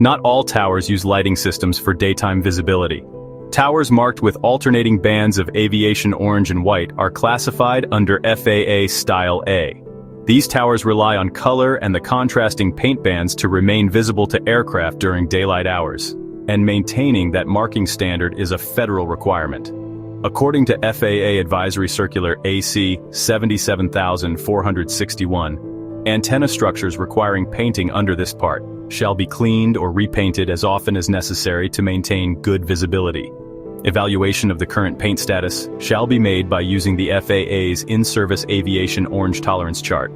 Not all towers use lighting systems for daytime visibility. Towers marked with alternating bands of aviation orange and white are classified under FAA Style A. These towers rely on color and the contrasting paint bands to remain visible to aircraft during daylight hours, and maintaining that marking standard is a federal requirement. According to FAA Advisory Circular AC 77461, antenna structures requiring painting under this part shall be cleaned or repainted as often as necessary to maintain good visibility. Evaluation of the current paint status shall be made by using the FAA's in-service aviation orange tolerance chart.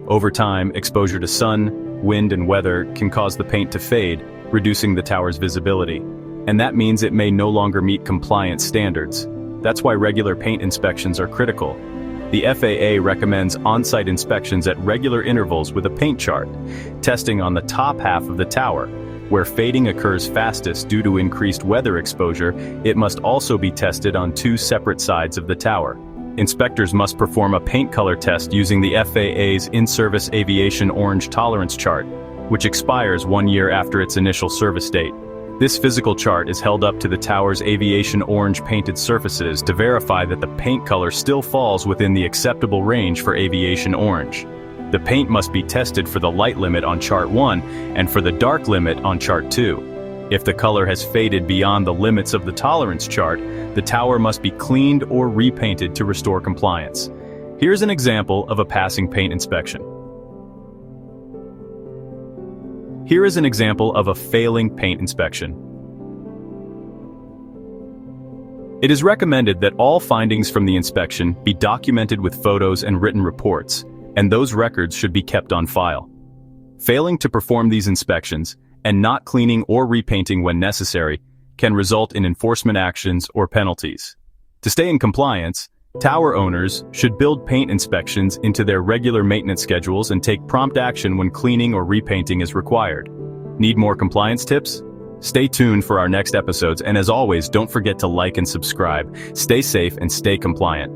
Over time, exposure to sun, wind, and weather can cause the paint to fade, reducing the tower's visibility. And that means it may no longer meet compliance standards. That's why regular paint inspections are critical. The FAA recommends on-site inspections at regular intervals with a paint chart, testing on the top half of the tower. Where fading occurs fastest due to increased weather exposure, it must also be tested on two separate sides of the tower. Inspectors must perform a paint color test using the FAA's in-service aviation orange tolerance chart, which expires 1 year after its initial service date. This physical chart is held up to the tower's aviation orange painted surfaces to verify that the paint color still falls within the acceptable range for aviation orange. The paint must be tested for the light limit on Chart 1 and for the dark limit on Chart 2. If the color has faded beyond the limits of the tolerance chart, the tower must be cleaned or repainted to restore compliance. Here's an example of a passing paint inspection. Here is an example of a failing paint inspection. It is recommended that all findings from the inspection be documented with photos and written reports, and those records should be kept on file. Failing to perform these inspections and not cleaning or repainting when necessary can result in enforcement actions or penalties. To stay in compliance, tower owners should build paint inspections into their regular maintenance schedules and take prompt action when cleaning or repainting is required. Need more compliance tips? Stay tuned for our next episodes, and as always, don't forget to like and subscribe. Stay safe and stay compliant.